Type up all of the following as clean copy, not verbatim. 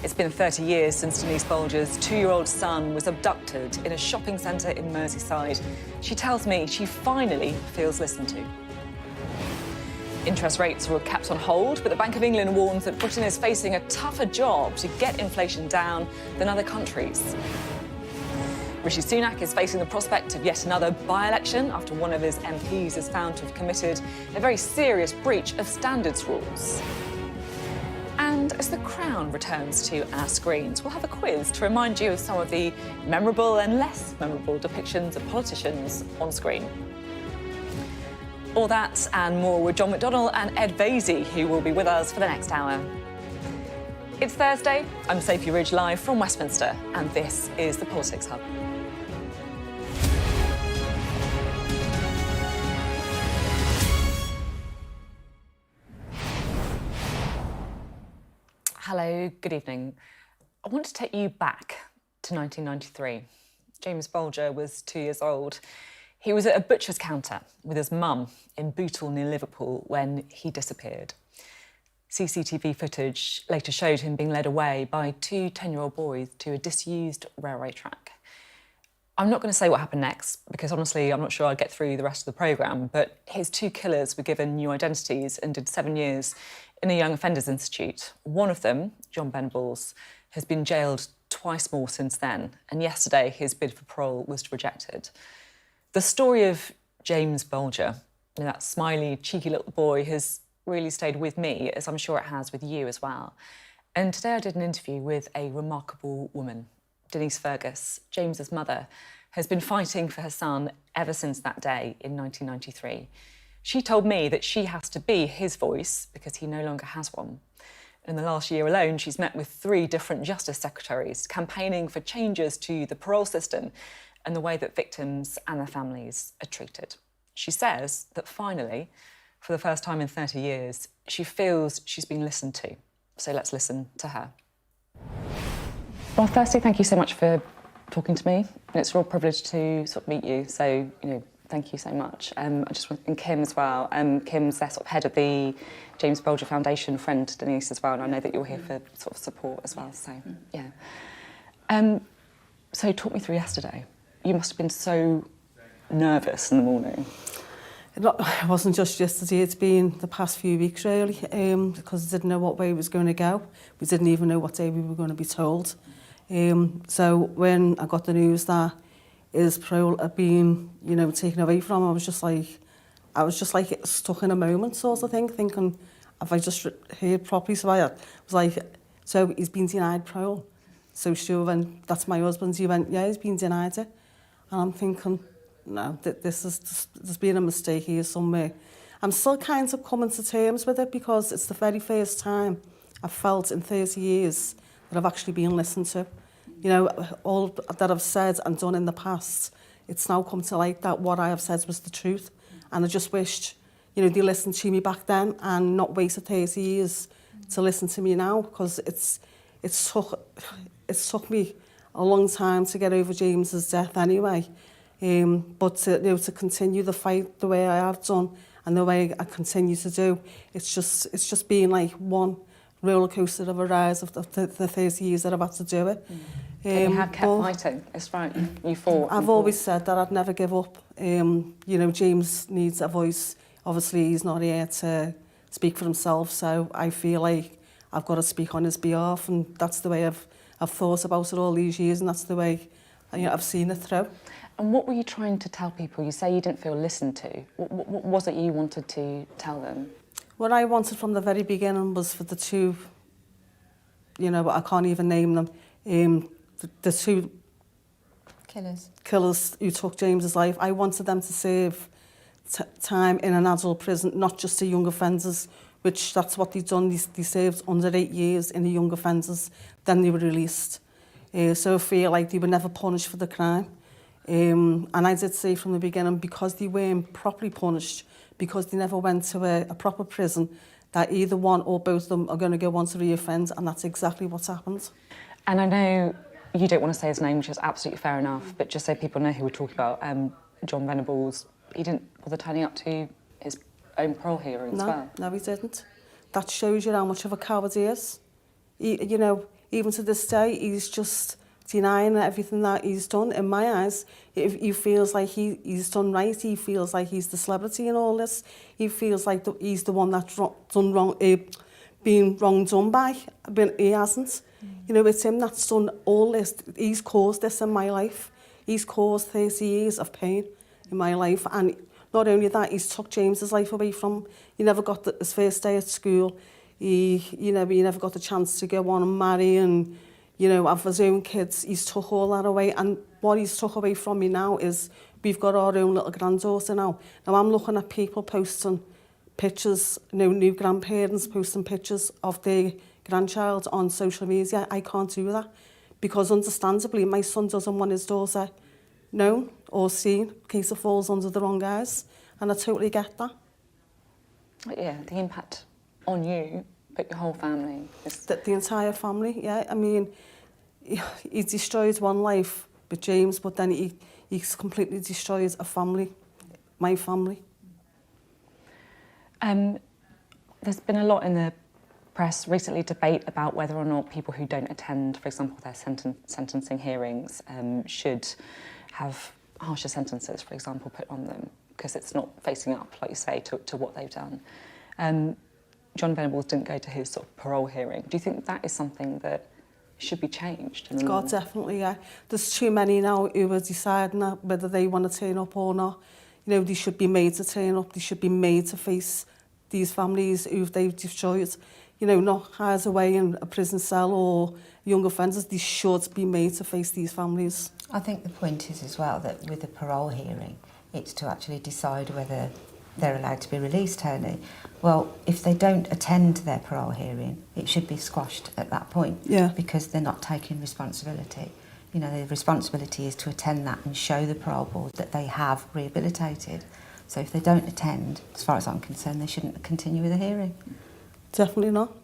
It's been 30 years since Denise Bulger's 2-year-old son was abducted in a shopping centre in Merseyside. She tells me she finally feels listened to. Interest rates were kept on hold, but the Bank of England warns that Britain is facing a tougher job to get inflation down than other countries. Rishi Sunak is facing the prospect of yet another by-election after one of his MPs is found to have committed a very serious breach of standards rules. And as The Crown returns to our screens, we'll have a quiz to remind you of some of the memorable and less memorable depictions of politicians on screen. All that and more with John McDonnell and Ed Vaizey, who will be with us for the next hour. It's Thursday. I'm Sophy Ridge, live from Westminster, and this is the Politics Hub. Hello, good evening. I want to take you back to 1993. James Bulger was 2 years old. He was at a butcher's counter with his mum in Bootle near Liverpool when he disappeared. CCTV footage later showed him being led away by two 10-year-old boys to a disused railway track. I'm not going to say what happened next because honestly I'm not sure I'd get through the rest of the programme, but his two killers were given new identities and did 7 years in a Young Offenders Institute. One of them, John McDonnell, has been jailed twice more since then, and yesterday his bid for parole was rejected. The story of James Bulger, that smiley, cheeky little boy, has really stayed with me, as I'm sure it has with you as well. And today I did an interview with a remarkable woman. Denise Fergus, James's mother, has been fighting for her son ever since that day in 1993. She told me that she has to be his voice because he no longer has one. In the last year alone, she's met with 3 different Justice Secretaries, campaigning for changes to the parole system and the way that victims and their families are treated. She says that finally, for the first time in 30 years, she feels she's been listened to. So let's listen to her. Well, firstly, thank you so much for talking to me. And it's a real privilege to sort of meet you. So, thank you so much. I just want, and Kim as well. Kim's the sort of head of the James Bulger Foundation, friend to Denise as well, and I know that you're here for sort of support as well. So, yeah. So talk me through yesterday. You must have been so nervous in the morning. It wasn't just yesterday, it's been the past few weeks really, because I didn't know what way it was going to go. We didn't even know what day we were going to be told. So when I got the news that his parole had been, taken away from him, I was just like stuck in a moment sort of thing, thinking, have I just heard properly? So I was like, so he's been denied parole. So sure, when that's my husband, he went, yeah, he's been denied it. And I'm thinking, no, there's been a mistake here somewhere. I'm still kind of coming to terms with it because it's the very first time I've felt in 30 years that I've actually been listened to. All that I've said and done in the past, it's now come to light that what I have said was the truth. And I just wished, they listened to me back then and not wasted 30 years to listen to me now, because it's took me a long time to get over James's death anyway. But to continue the fight the way I have done and the way I continue to do, it's just been like one roller coaster of a rise of the 30 years that I've had to do it. And you have kept fighting. It's right. You fought. I've always said that I'd never give up. James needs a voice. Obviously, he's not here to speak for himself, so I feel like I've got to speak on his behalf, and that's the way I've thought about it all these years, and that's the way I've seen it through. And what were you trying to tell people? You say you didn't feel listened to. What was it you wanted to tell them? What I wanted from the very beginning was for the two, I can't even name them, the two killers who took James's life. I wanted them to serve time in an adult prison, not just the young offenders, which that's what they've done. They served under 8 years in the young offenders, then they were released. So I feel like they were never punished for the crime. And I did say from the beginning, because they weren't properly punished, because they never went to a proper prison, that either one or both of them are going to go on to re-offend, and that's exactly what's happened. And I know you don't want to say his name, which is absolutely fair enough, but just so people know who we're talking about, John McDonnell, he didn't bother turning up to his own parole hearing as well. No, he didn't. That shows you how much of a coward he is. He even to this day, he's just denying everything that he's done. In my eyes, he feels like he's done right. He feels like he's the celebrity in all this. He feels like he's the one that's done wrong, been wrong done by, but he hasn't. You know, it's him that's done all this. He's caused this in my life. He's caused 30 years of pain in my life. And not only that, he's took James's life away from him. He never got his first day at school. He never got the chance to go on and marry and, you know, have his own kids. He's took all that away. And what he's took away from me now is we've got our own little granddaughter now. Now I'm looking at people posting pictures, you know, new grandparents posting pictures of their grandchild on social media. I can't do that because understandably my son doesn't want his daughter known or seen in case it falls under the wrong eyes, and I totally get that. Yeah, the impact on you, but your whole family. The entire family, yeah. I mean, he destroyed one life with James, but then he completely destroyed a family, my family. There's been a lot in the press recently, debate about whether or not people who don't attend, for example, their sentencing hearings should have harsher sentences, for example, put on them because it's not facing up, like you say, to what they've done. John Venables didn't go to his sort of parole hearing. Do you think that is something that should be changed? God, definitely, yeah. There's too many now who are deciding whether they want to turn up or not. You know, they should be made to turn up. They should be made to face these families who they've destroyed. You know, not hide away in a prison cell or young offenders. They should be made to face these families. I think the point is as well that with a parole hearing, it's to actually decide whether they're allowed to be released, Tony. Well, if they don't attend their parole hearing, it should be squashed at that point. Yeah. Because they're not taking responsibility. You know, the responsibility is to attend that and show the parole board that they have rehabilitated. So if they don't attend, as far as I'm concerned, they shouldn't continue with the hearing. Definitely not.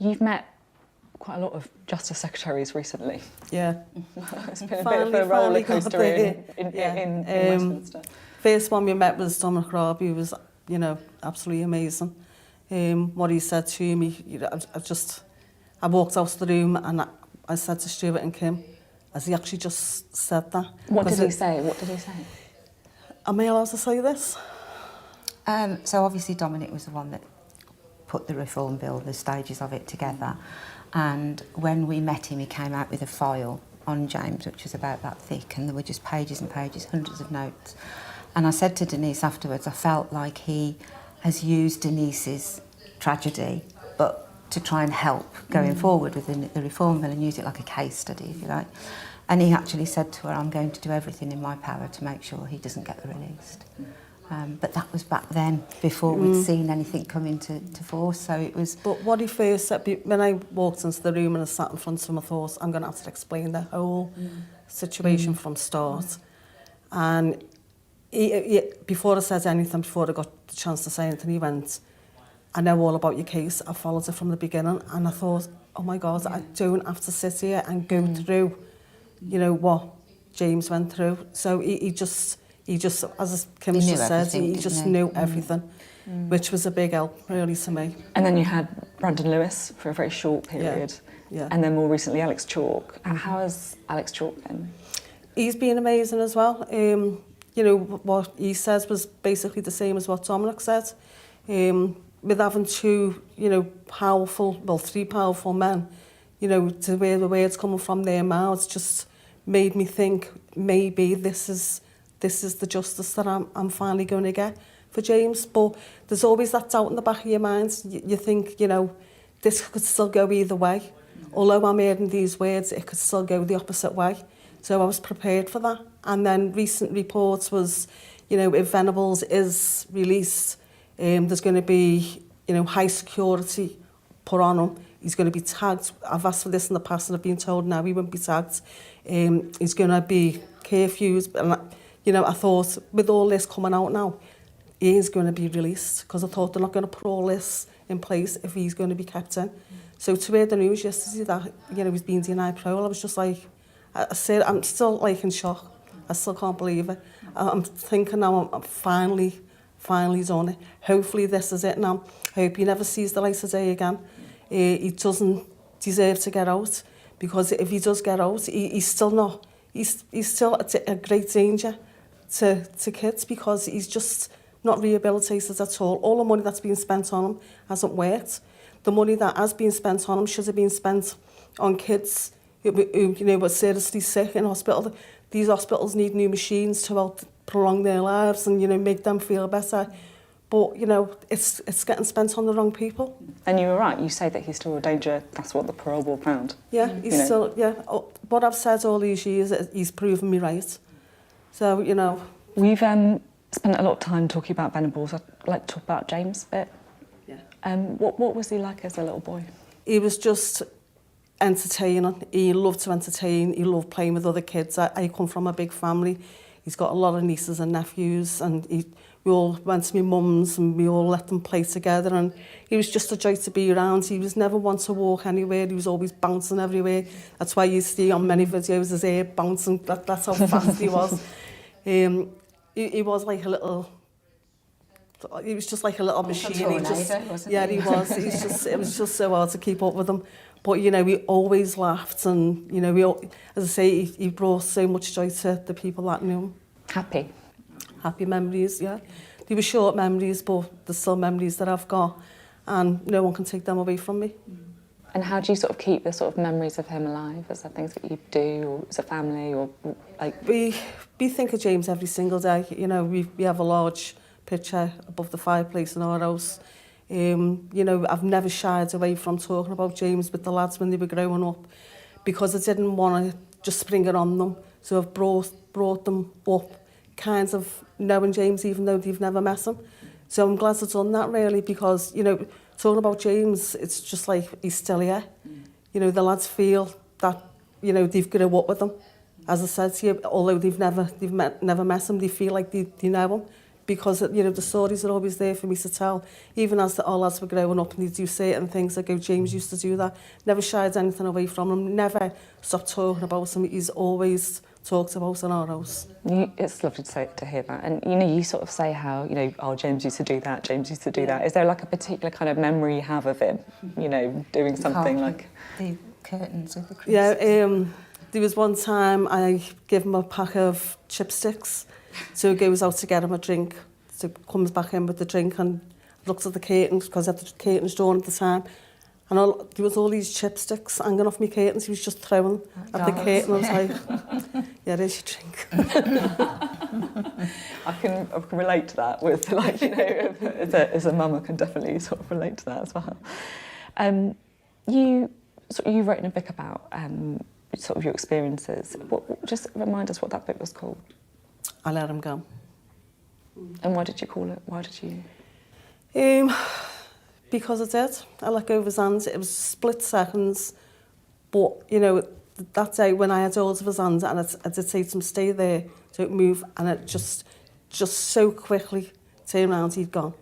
You've met quite a lot of Justice Secretaries recently. Yeah. It's been a bit of a roller coaster in Westminster. First one we met was John McDonnell. He was, you know, absolutely amazing. What he said to me, you know, I walked out of the room and I said to Stuart and Kim, as he actually just said that. What did he say? What did he say? Am I allowed to say this? So obviously Dominic was the one that put the reform bill, the stages of it together. And when we met him, he came out with a file on James, which was about that thick, and there were just pages and pages, hundreds of notes. And I said to Denise afterwards, I felt like he has used Denise's tragedy, but to try and help going forward with the reform bill and use it like a case study, if you like. And he actually said to her, I'm going to do everything in my power to make sure he doesn't get released. But that was back then, before we'd seen anything come into force, so it was... But what he first said, when I walked into the room and I sat in front of him, I thought, I'm going to have to explain the whole situation from start. And he, before I said anything, before I got the chance to say anything, he went, I know all about your case, I followed it from the beginning, and I thought, oh my God, I don't have to sit here and go through, you know, what James went through. So he just, as Kim just said, he just knew everything, which was a big help, really, to me. And then you had Brandon Lewis for a very short period. Yeah. And then more recently, Alex Chalk. How has Alex Chalk been? He's been amazing as well. You know, what he says was basically the same as what Dominic said. With having two, you know, three powerful men, you know, to where the words coming from their mouths just made me think maybe this is the justice that I'm finally going to get for James. But there's always that doubt in the back of your mind. You think, you know, this could still go either way. Although I'm hearing these words, it could still go the opposite way. So I was prepared for that. And then recent reports was, you know, if Venables is released, there's going to be, you know, high security put on him. He's going to be tagged. I've asked for this in the past and I've been told now he won't be tagged. He's going to be curfews. And, you know, I thought with all this coming out now, he is going to be released because I thought they're not going to put all this in place if he's going to be kept in. So to hear the news yesterday that, you know, he's being denied parole, I was just like, I said, I'm still like in shock. I still can't believe it. I'm thinking now I'm finally done it. Hopefully this is it now. I hope he never sees the light of day again. He doesn't deserve to get out, because if he does get out, he's still not, he's still a great danger to kids, because he's just not rehabilitated at all. All the money that's been spent on him hasn't worked. The money that has been spent on him should have been spent on kids who were seriously sick in hospital. These hospitals need new machines to help prolong their lives and, make them feel better. But, it's getting spent on the wrong people. And you were right, you say that he's still a danger. That's what the parole board found. Yeah, he's still, what I've said all these years, he's proven me right. So, We've spent a lot of time talking about Venables. I'd like to talk about James a bit. Yeah. What was he like as a little boy? He was just entertaining. He loved to entertain. He loved playing with other kids. I come from a big family. He's got a lot of nieces and nephews, and we all went to my mum's and we all let them play together, and he was just a joy to be around. He was never one to walk anywhere. He was always bouncing everywhere. That's why you see on many videos his hair bouncing. That's how fast he was. He was like a little... He was just like a little machine. Yeah, he was. It was just so hard to keep up with him. But, we always laughed, and, as I say, he brought so much joy to the people that knew him. Happy memories, yeah. They were short memories, but there's still memories that I've got, and no one can take them away from me. And how do you sort of keep the sort of memories of him alive? Is there things that you do, or as a family, or like... We think of James every single day. We have a large picture above the fireplace in our house. I've never shied away from talking about James with the lads when they were growing up, because I didn't want to just spring it on them. So I've brought them up kind of knowing James, even though they've never met him. So I'm glad I've done that, really, because, talking about James, it's just like he's still here. The lads feel that, they've grown up with him. As I said to you, although they've never met him, they feel like they know him. Because, the stories are always there for me to tell. Even as our lads were growing up and they do certain things, like James used to do that. Never shied anything away from him, never stopped talking about him. He's always talked about in our house. It's lovely to hear that. And, you sort of say how, oh, James used to do that, James used to do that. Is there like a particular kind of memory you have of him, doing something like... The curtains with the crisps. Yeah, there was one time I gave him a pack of chipsticks. So he goes out to get him a drink, so comes back in with the drink and looks at the curtains, because I had the curtains drawn at the time. And there was all these chipsticks hanging off my curtains. He was just throwing at the curtain. I was like, yeah, there's your drink. I can relate to that with, like, as a mum, I can definitely sort of relate to that as well. You wrote in a book about sort of your experiences. Just remind us what that book was called. I let him go. And why did you call it? Why did you? Because I did. I let go of his hands. It was split seconds. But, that day when I had hold of his hands, and I did say to him, stay there, don't move, and it just so quickly turned around, he'd gone.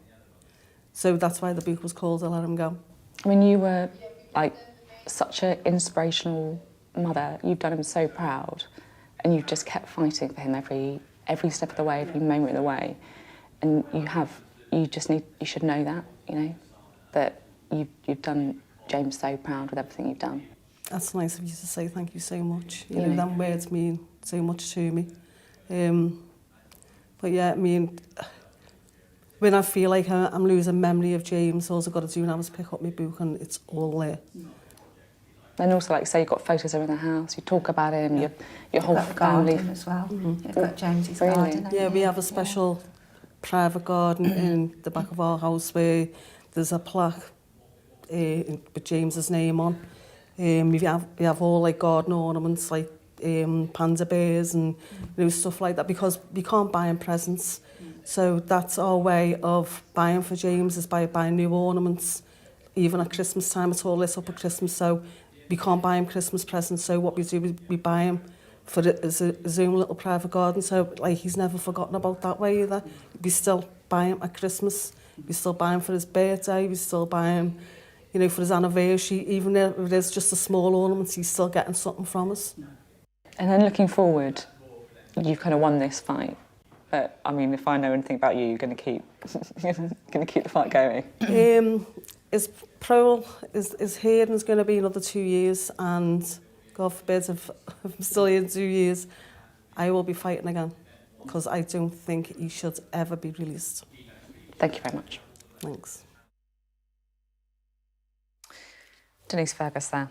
So that's why the book was called I Let Him Go. I mean, you were, like, such an inspirational mother. You've done him so proud, and you've just kept fighting for him every step of the way, every moment of the way. And you should know that, that you've done James so proud with everything you've done. That's nice of you to say, thank you so much. Them words mean so much to me. But yeah, I mean, when I feel like I'm losing memory of James, all I've got to do now is pick up my book and it's all there. And also, like, say, you've got photos around the house, you talk about him, your whole family. Garden as well. You've got James's garden. Yeah, we have a special private garden in the back of our house where there's a plaque with James's name on. We have all, like, garden ornaments, like panda bears and stuff like that, because we can't buy him presents. So that's our way of buying for James, is by buying new ornaments. Even at Christmas time, it's all lit up at Christmas, so we can't buy him Christmas presents. So what we do is we buy him for his own little private garden. So, like, he's never forgotten about that way either. We still buy him at Christmas. We still buy him for his birthday. We still buy him, for his anniversary. Even if it is just a small ornament, he's still getting something from us. And then looking forward, you've kind of won this fight. But, I mean, if I know anything about you, you're going to keep the fight going. his parole, his hearing is going to be another 2 years, and God forbid if I'm still here in 2 years, I will be fighting again, because I don't think he should ever be released. Thank you very much. Thanks. Denise Fergus there,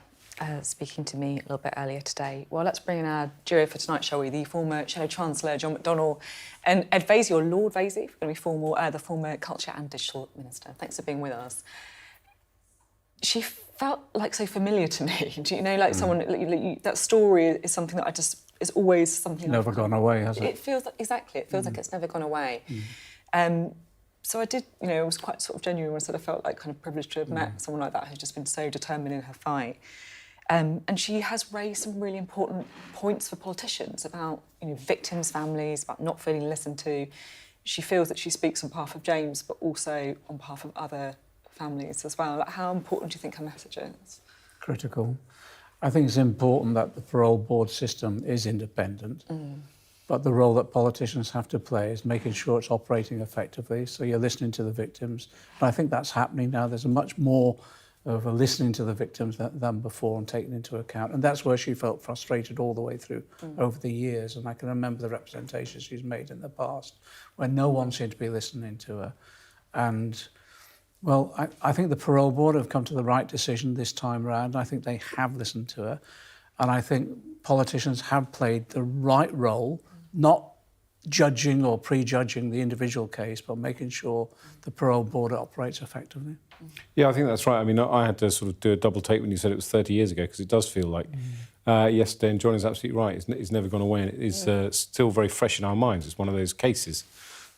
speaking to me a little bit earlier today. Well, let's bring in our duo for tonight, shall we? The former Shadow Chancellor, John McDonnell, and Ed Vaizey, or Lord Vaizey, going to be the former Culture and Digital Minister. Thanks for being with us. She felt like so familiar to me. Do you know, like someone, that story is something that is always something. Never gone away, has it? It feels, exactly, it feels like it's never gone away. So I did, it was quite sort of genuine when I said I felt like kind of privileged to have met someone like that who's just been so determined in her fight. And she has raised some really important points for politicians about, victims' families, about not feeling listened to. She feels that she speaks on behalf of James, but also on behalf of other families as well. Like, how important do you think her message is? Critical. I think it's important that the parole board system is independent. But the role that politicians have to play is making sure it's operating effectively, so you're listening to the victims. And I think that's happening now. There's a much more of a listening to the victims than before and taking into account. And that's where she felt frustrated all the way through over the years. And I can remember the representations she's made in the past where no one seemed to be listening to her. And, well, I think the parole board have come to the right decision this time around. I think they have listened to her. And I think politicians have played the right role, not judging or prejudging the individual case, but making sure the parole board operates effectively. Yeah, I think that's right. I mean, I had to sort of do a double take when you said it was 30 years ago, because it does feel like yesterday, and John is absolutely right. It's never gone away, and it is still very fresh in our minds. It's one of those cases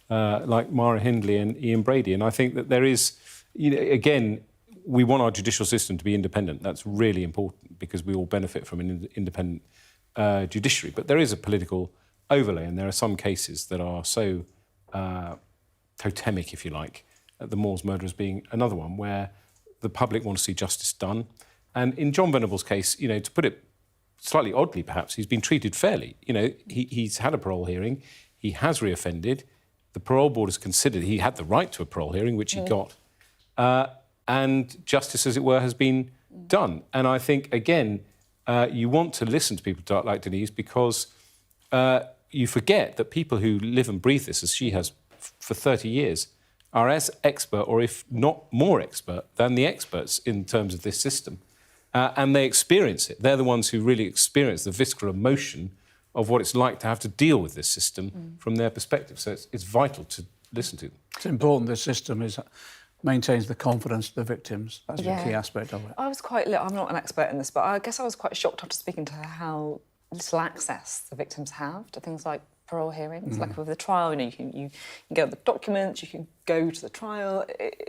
like Mara Hindley and Ian Brady. And I think that there is, again, we want our judicial system to be independent. That's really important, because we all benefit from an independent judiciary. But there is a political overlay, and there are some cases that are so totemic, if you like, the Moors murderers being another one, where the public want to see justice done. And in John Venable's case, to put it slightly oddly perhaps, he's been treated fairly. He's had a parole hearing, he has reoffended, the parole board has considered he had the right to a parole hearing, which he got, and justice, as it were, has been done. And I think, again, you want to listen to people like Denise, because you forget that people who live and breathe this, as she has for 30 years, are as expert, or if not more expert, than the experts in terms of this system. And they experience it. They're the ones who really experience the visceral emotion of what it's like to have to deal with this system from their perspective. So it's vital to listen to them. It's important the system maintains the confidence of the victims. That's a key aspect of it. I'm not an expert in this, but I guess I was quite shocked after speaking to her how little access the victims have to things like parole hearings. Like with the trial, you can get the documents, you can go to the trial,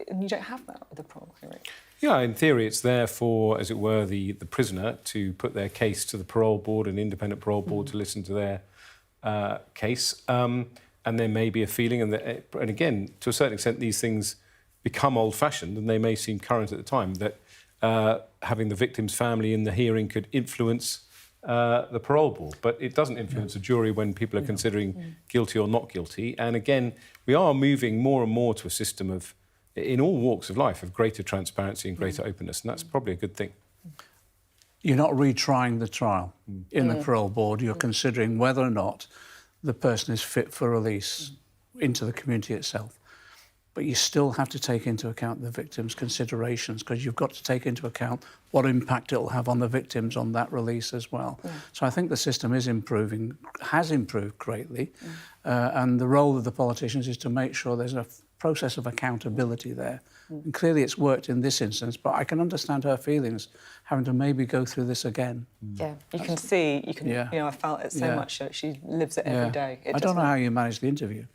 and you don't have that with the parole hearing. Yeah, in theory, it's there for, as it were, the prisoner to put their case to the parole board, an independent parole board, to listen to their case. And there may be a feeling, and again, to a certain extent, these things become old-fashioned, and they may seem current at the time, that having the victim's family in the hearing could influence the parole board. But it doesn't influence a jury when people are considering guilty or not guilty. And again, we are moving more and more to a system of, in all walks of life, of greater transparency and greater openness, and that's probably a good thing. You're not retrying the trial in the parole board. You're considering whether or not the person is fit for release into the community itself. But you still have to take into account the victim's considerations, because you've got to take into account what impact it will have on the victims on that release as well. So I think the system is improving, has improved greatly, and the role of the politicians is to make sure there's a process of accountability there. And clearly it's worked in this instance, but I can understand her feelings having to maybe go through this again. Yeah, I felt it so much. She lives it every day. I don't know how you managed the interview.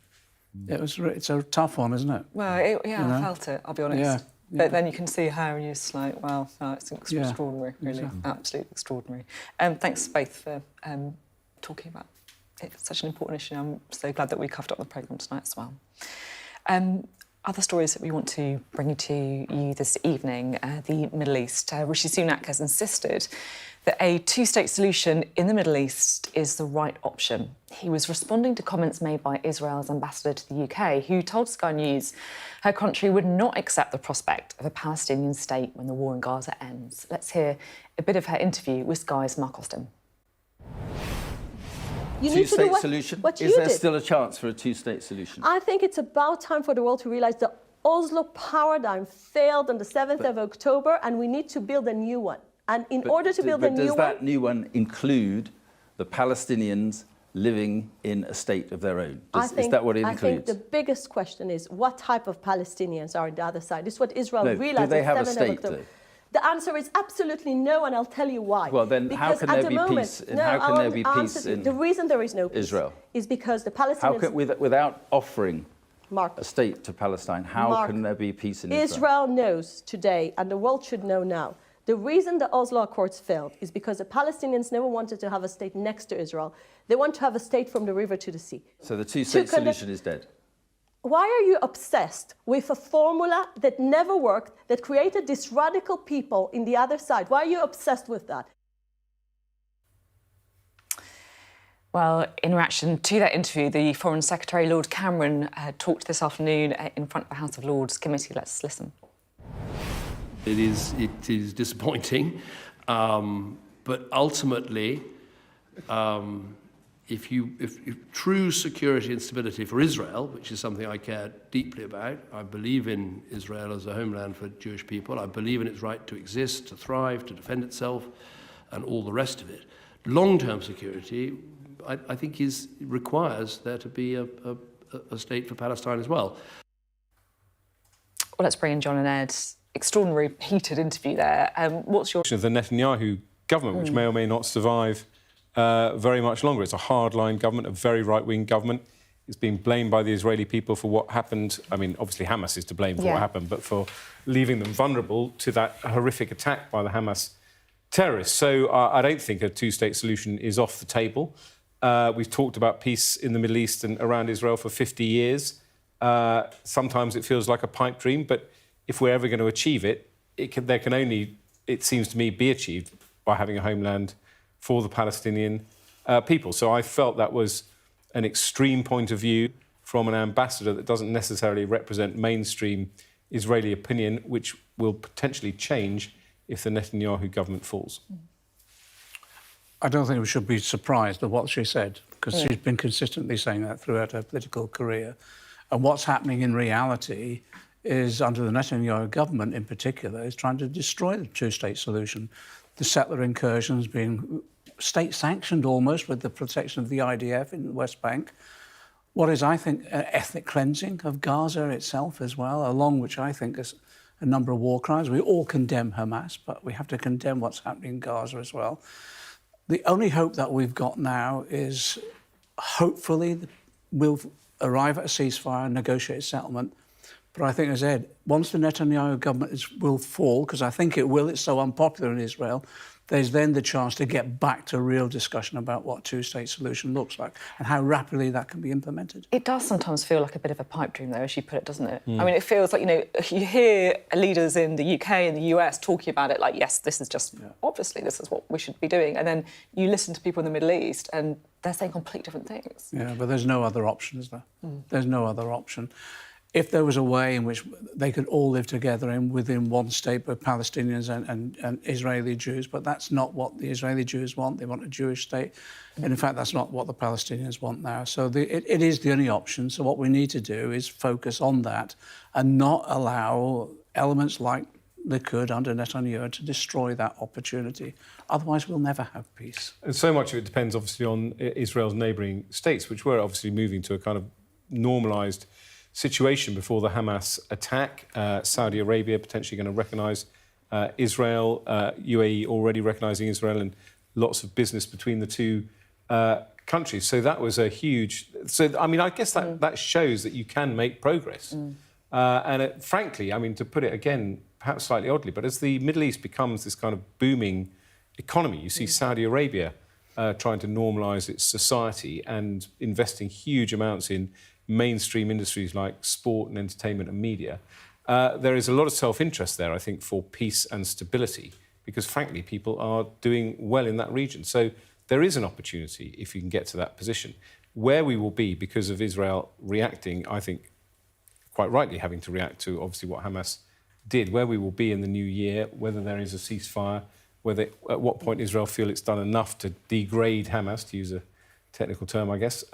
It's a tough one, isn't it? Well, I felt it, I'll be honest. Yeah. But then you can see her and you're just like, well, no, it's extraordinary, really, absolutely extraordinary. Thanks both for talking about it. It's such an important issue. I'm so glad that we covered up the programme tonight as well. Other stories that we want to bring to you this evening, the Middle East. Rishi Sunak has insisted that a two-state solution in the Middle East is the right option. He was responding to comments made by Israel's ambassador to the UK, who told Sky News her country would not accept the prospect of a Palestinian state when the war in Gaza ends. Let's hear a bit of her interview with Sky's Mark Austin. Two-state solution? Is there still a chance for a two-state solution? I think it's about time for the world to realise the Oslo paradigm failed on the 7th of October, and we need to build a new one. And in order to build a new one... Does that new one include the Palestinians living in a state of their own? Is that what it includes? I think the biggest question is what type of Palestinians are on the other side. This is what Israel realised do they have on a the 7th state, of October. though? The answer is absolutely no, and I'll tell you why. Well, then how can there be peace? How can there be peace in the reason there is no peace Israel is because the Palestinians... Without offering Mark, a state to Palestine, how can there be peace in Israel? Israel knows today, and the world should know now, the reason the Oslo Accords failed is because the Palestinians never wanted to have a state next to Israel. They want to have a state from the river to the sea. So the two-state solution is dead? Why are you obsessed with a formula that never worked, that created this radical people in the other side? Why are you obsessed with that? Well, in reaction to that interview, the Foreign Secretary, Lord Cameron, talked this afternoon in front of the House of Lords Committee. Let's listen. It is disappointing, but ultimately, if true security and stability for Israel, which is something I care deeply about, I believe in Israel as a homeland for Jewish people, I believe in its right to exist, to thrive, to defend itself, and all the rest of it. Long-term security, I think, requires there to be a state for Palestine as well. Well, let's bring in John and Ed. Extraordinary, heated interview there. What's your... The Netanyahu government, which may or may not survive very much longer. It's a hardline government, a very right-wing government. It's being blamed by the Israeli people for what happened. I mean, obviously Hamas is to blame for what happened, but for leaving them vulnerable to that horrific attack by the Hamas terrorists. So I don't think a two-state solution is off the table. We've talked about peace in the Middle East and around Israel for 50 years. Sometimes it feels like a pipe dream, but if we're ever going to achieve it, there can only, it seems to me, be achieved by having a homeland for the Palestinian people. So I felt that was an extreme point of view from an ambassador that doesn't necessarily represent mainstream Israeli opinion, which will potentially change if the Netanyahu government falls. I don't think we should be surprised at what she said, because she's been consistently saying that throughout her political career. And what's happening in reality is, under the Netanyahu government in particular, is trying to destroy the two-state solution. The settler incursions being state-sanctioned almost, with the protection of the IDF in the West Bank. What is, I think, an ethnic cleansing of Gaza itself as well, along which I think is a number of war crimes. We all condemn Hamas, but we have to condemn what's happening in Gaza as well. The only hope that we've got now is, hopefully, we'll arrive at a ceasefire and negotiate a settlement. But I think, as Ed, once the Netanyahu government will fall, because I think it will, it's so unpopular in Israel, there's then the chance to get back to real discussion about what two-state solution looks like and how rapidly that can be implemented. It does sometimes feel like a bit of a pipe dream, though, as you put it, doesn't it? I mean, it feels like, you know, you hear leaders in the UK and the US talking about it like, yes, this is just, obviously, this is what we should be doing. And then you listen to people in the Middle East and they're saying completely different things. Yeah, but there's no other option, is there? There's no other option. If there was a way in which they could all live together within one state, both Palestinians and Israeli Jews, but that's not what the Israeli Jews want. They want a Jewish state. And in fact, that's not what the Palestinians want now. So it is the only option. So what we need to do is focus on that and not allow elements like Likud under Netanyahu to destroy that opportunity. Otherwise, we'll never have peace. And so much of it depends, obviously, on Israel's neighbouring states, which were obviously moving to a kind of normalised situation before the Hamas attack. Saudi Arabia potentially going to recognise Israel, UAE already recognising Israel, and lots of business between the two countries. So that was a huge... So, I mean, I guess that shows that you can make progress. And frankly, I mean, to put it again, perhaps slightly oddly, but as the Middle East becomes this kind of booming economy, you see Saudi Arabia trying to normalise its society and investing huge amounts in mainstream industries like sport and entertainment and media, there is a lot of self-interest there, I think, for peace and stability, because frankly, people are doing well in that region. So there is an opportunity if you can get to that position. Where we will be because of Israel reacting, I think, quite rightly having to react to obviously what Hamas did, where we will be in the new year, whether there is a ceasefire, whether at what point Israel feel it's done enough to degrade Hamas, to use a technical term, I guess,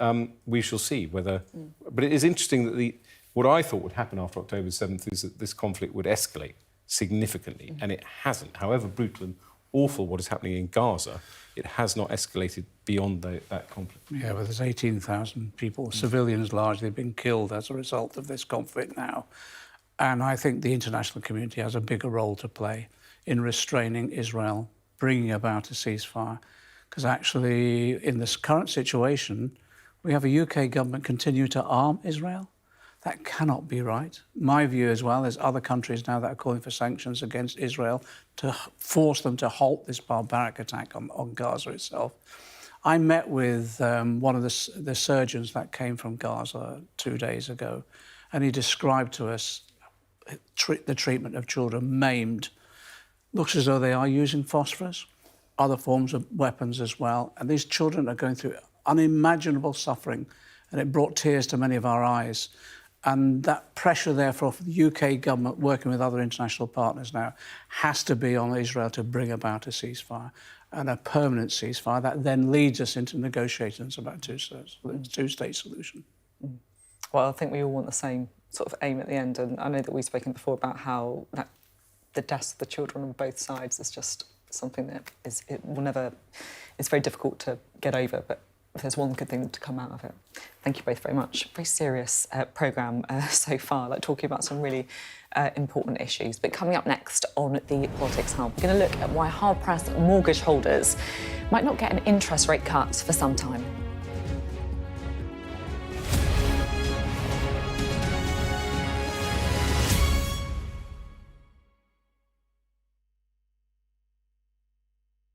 we shall see whether... But it is interesting that what I thought would happen after October 7th is that this conflict would escalate significantly, and it hasn't. However brutal and awful what is happening in Gaza, it has not escalated beyond that conflict. Yeah, well, there's 18,000 people, civilians largely, been killed as a result of this conflict now. And I think the international community has a bigger role to play in restraining Israel, bringing about a ceasefire. Because actually, in this current situation, we have a UK government continue to arm Israel. That cannot be right. My view as well is other countries now that are calling for sanctions against Israel to force them to halt this barbaric attack on Gaza itself. I met with one of the surgeons that came from Gaza 2 days ago, and he described to us the treatment of children maimed. Looks as though they are using phosphorus, other forms of weapons as well, and these children are going through unimaginable suffering, and it brought tears to many of our eyes. And that pressure, therefore, for the UK government, working with other international partners now, has to be on Israel to bring about a ceasefire, and a permanent ceasefire that then leads us into negotiations about two-state solution. Well, I think we all want the same sort of aim at the end, and I know that we've spoken before about how the deaths of the children on both sides is just something that it's very difficult to get over, but if there's one good thing to come out of it. Thank you both very much. Very serious programme so far, like talking about some really important issues. But coming up next on the Politics Hub, we're going to look at why hard-pressed mortgage holders might not get an interest rate cut for some time.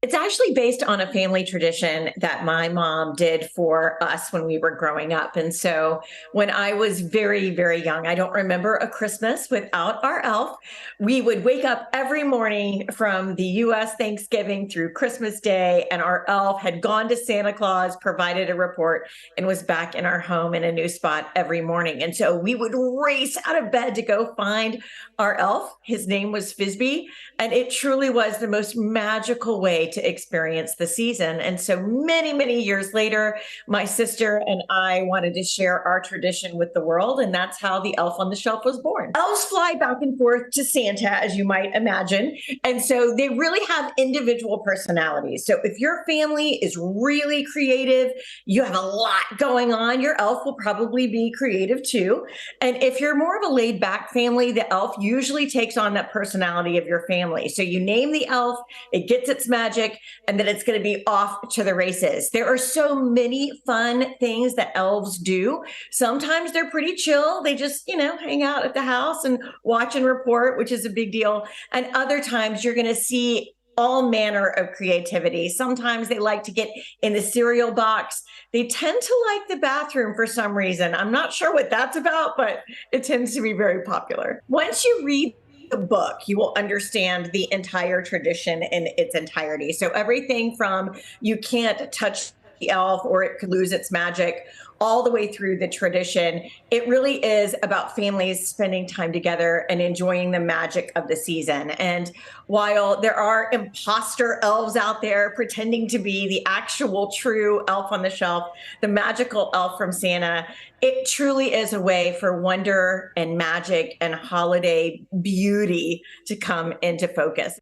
It's actually based on a family tradition that my mom did for us when we were growing up. And so when I was very, very young, I don't remember a Christmas without our elf. We would wake up every morning from the US Thanksgiving through Christmas Day, and our elf had gone to Santa Claus, provided a report, and was back in our home in a new spot every morning. And so we would race out of bed to go find our elf. His name was Fizby, and it truly was the most magical way to experience the season. And so many, many years later, my sister and I wanted to share our tradition with the world, and that's how the Elf on the Shelf was born. Elves fly back and forth to Santa, as you might imagine, and so they really have individual personalities. So if your family is really creative, you have a lot going on, your elf will probably be creative too. And if you're more of a laid-back family, the elf usually takes on that personality of your family. So you name the elf, it gets its magic, and then it's going to be off to the races. There are so many fun things that elves do. Sometimes they're pretty chill. They just, hang out at the house and watch and report, which is a big deal. And other times you're going to see all manner of creativity. Sometimes they like to get in the cereal box. They tend to like the bathroom for some reason. I'm not sure what that's about, but it tends to be very popular. Once you read the book, you will understand the entire tradition in its entirety. So everything from you can't touch the elf or it could lose its magic, all the way through the tradition. It really is about families spending time together and enjoying the magic of the season. And while there are imposter elves out there pretending to be the actual true elf on the shelf, the magical elf from Santa, it truly is a way for wonder and magic and holiday beauty to come into focus.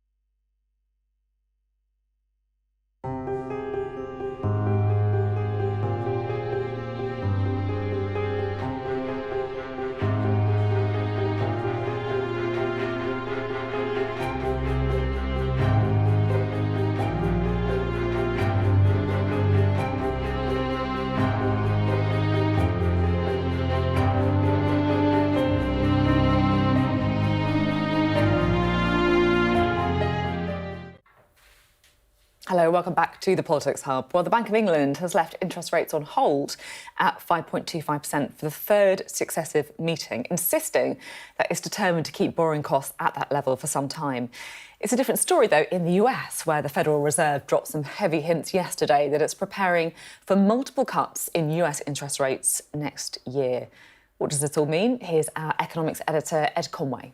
Hello, welcome back back to the Politics Hub. Well, the Bank of England has left interest rates on hold at 5.25% for the third successive meeting, insisting that it's determined to keep borrowing costs at that level for some time. It's a different story, though, in the US, where the Federal Reserve dropped some heavy hints yesterday that it's preparing for multiple cuts in US interest rates next year. What does this all mean? Here's our economics editor, Ed Conway.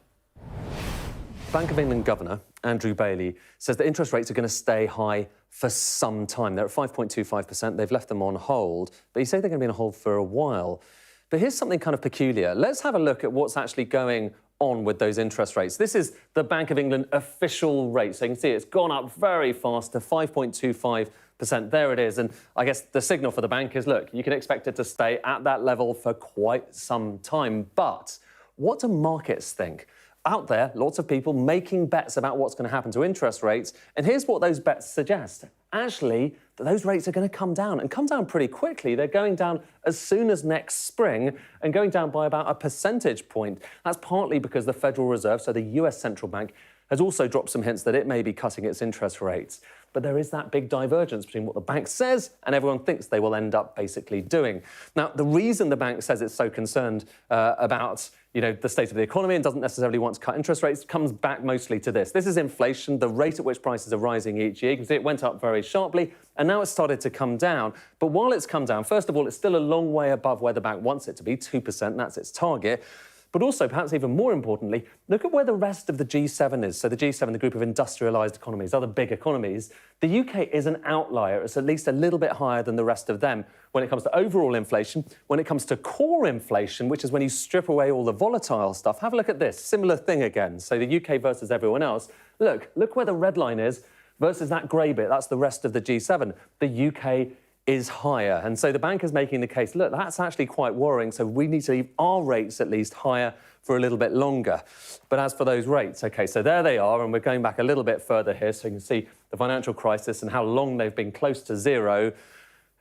Bank of England Governor Andrew Bailey says that interest rates are going to stay high for some time. They're at 5.25%. They've left them on hold, but he said they're going to be on hold for a while. But here's something kind of peculiar. Let's have a look at what's actually going on with those interest rates. This is the Bank of England official rate. So you can see it's gone up very fast to 5.25%. There it is. And I guess the signal for the bank is, look, you can expect it to stay at that level for quite some time. But what do markets think? Out there, lots of people making bets about what's going to happen to interest rates. And here's what those bets suggest. Actually, that those rates are going to come down, and come down pretty quickly. They're going down as soon as next spring and going down by about a percentage point. That's partly because the Federal Reserve, so the US central bank, has also dropped some hints that it may be cutting its interest rates. But there is that big divergence between what the bank says and everyone thinks they will end up basically doing. Now, the reason the bank says it's so concerned about the state of the economy and doesn't necessarily want to cut interest rates comes back mostly to this. This is inflation, the rate at which prices are rising each year. You can see it went up very sharply and now it's started to come down. But while it's come down, first of all, it's still a long way above where the bank wants it to be, 2%, that's its target. But also, perhaps even more importantly, look at where the rest of the G7 is. So the G7, the group of industrialised economies, other big economies. The UK is an outlier. It's at least a little bit higher than the rest of them when it comes to overall inflation. When it comes to core inflation, which is when you strip away all the volatile stuff, have a look at this. Similar thing again. So the UK versus everyone else. Look where the red line is versus that grey bit. That's the rest of the G7. The UK is higher. And so the bank is making the case, look, that's actually quite worrying, so we need to leave our rates at least higher for a little bit longer. But as for those rates, OK, so there they are, and we're going back a little bit further here, so you can see the financial crisis and how long they've been close to zero.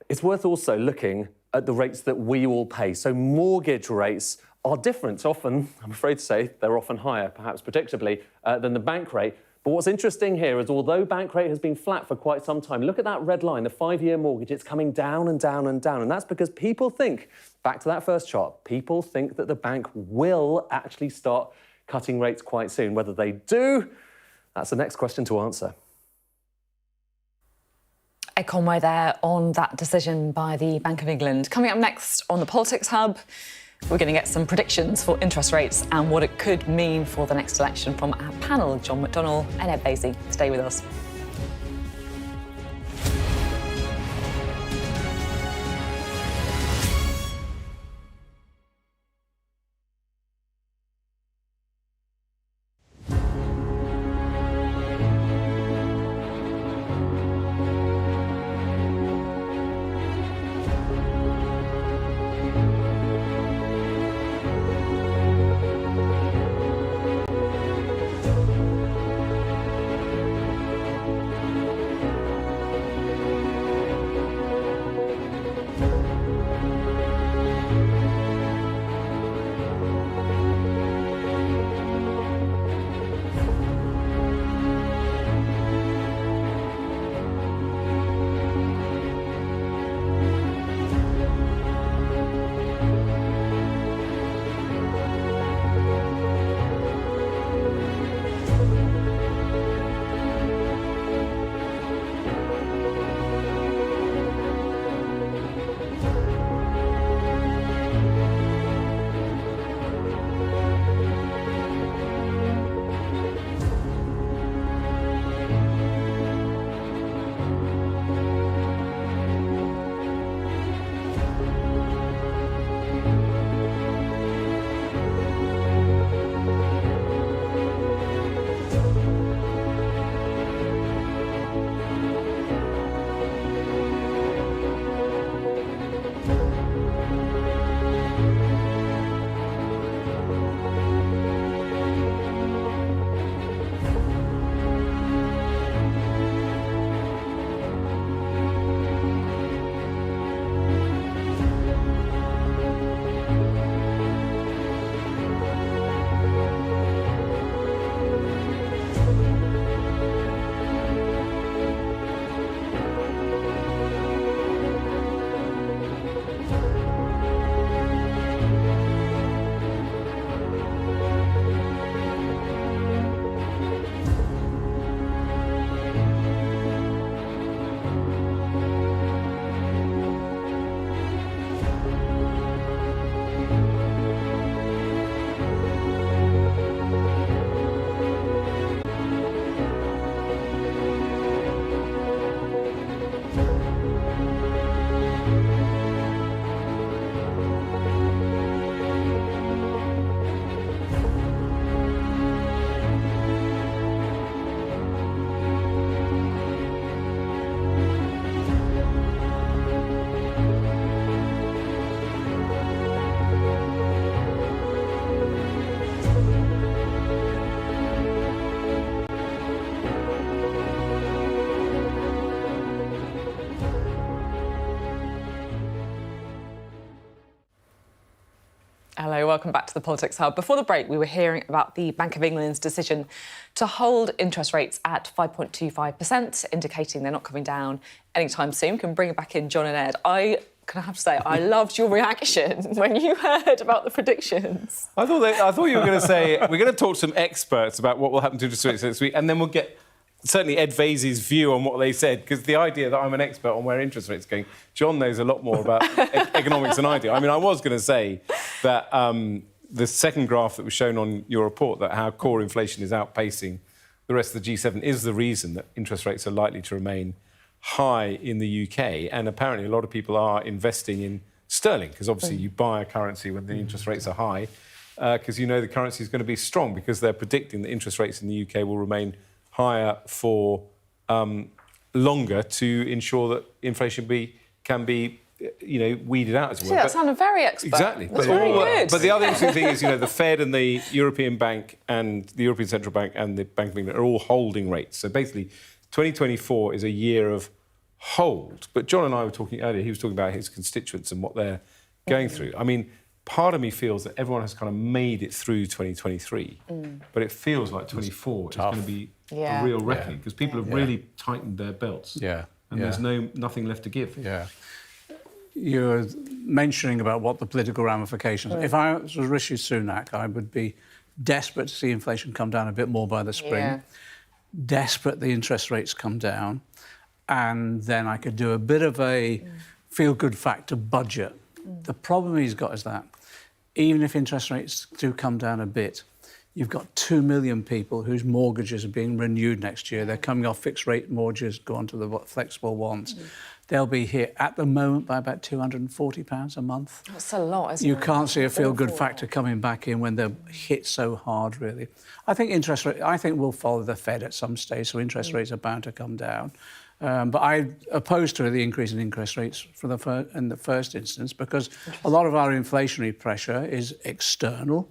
It's worth also looking at the rates that we all pay. So mortgage rates are different. Often, I'm afraid to say, they're often higher, perhaps predictably, than the bank rate. But what's interesting here is although bank rate has been flat for quite some time, look at that red line, the 5-year mortgage, it's coming down and down and down. And that's because people think, back to that first chart, people think that the bank will actually start cutting rates quite soon. Whether they do, that's the next question to answer. Ed Conway there on that decision by the Bank of England. Coming up next on the Politics Hub, we're going to get some predictions for interest rates and what it could mean for the next election from our panel, John McDonnell and Ed Vaizey. Stay with us. welcome back to the Politics Hub. Before the break, we were hearing about the Bank of England's decision to hold interest rates at 5.25%, indicating they're not coming down anytime soon. Can bring it back in, John and Ed. I have to say, I loved your reaction when you heard about the predictions. I thought you were going to say, we're going to talk to some experts about what will happen to interest rates next week, and then we'll get certainly Ed Vaizey's view on what they said, because the idea that I'm an expert on where interest rates are going, John knows a lot more about economics than I do. I mean, I was going to say that the second graph that was shown on your report, that how core inflation is outpacing the rest of the G7, is the reason that interest rates are likely to remain high in the UK. And apparently a lot of people are investing in sterling, because obviously you buy a currency when the interest rates are high, because you know the currency is going to be strong, because they're predicting that interest rates in the UK will remain higher for longer to ensure that inflation can be weeded out, as well. Yeah, that sounded very expert. Exactly. That's very good. But the other interesting thing is, the Fed and the European Bank and the European Central Bank and the Bank of England are all holding rates. So basically, 2024 is a year of hold. But John and I were talking earlier, he was talking about his constituents and what they're going through. I mean, part of me feels that everyone has kind of made it through 2023, but it feels like 24 is going to be a real reckoning, because people have really tightened their belts. And there's nothing left to give. You're mentioning about what the political ramifications are. If I was Rishi Sunak, I would be desperate to see inflation come down a bit more by the spring, desperate the interest rates come down, and then I could do a bit of a feel-good factor budget. The problem he's got is that even if interest rates do come down a bit, you've got 2 million people whose mortgages are being renewed next year. They're coming off fixed-rate mortgages, go on to the flexible ones. They'll be hit at the moment by about £240 a month. That's a lot, isn't it? You can't see a feel-good factor coming back in when they're hit so hard, really. I think we'll follow the Fed at some stage, so interest rates are bound to come down. But I'm opposed to the increase in interest rates in the first instance, because a lot of our inflationary pressure is external.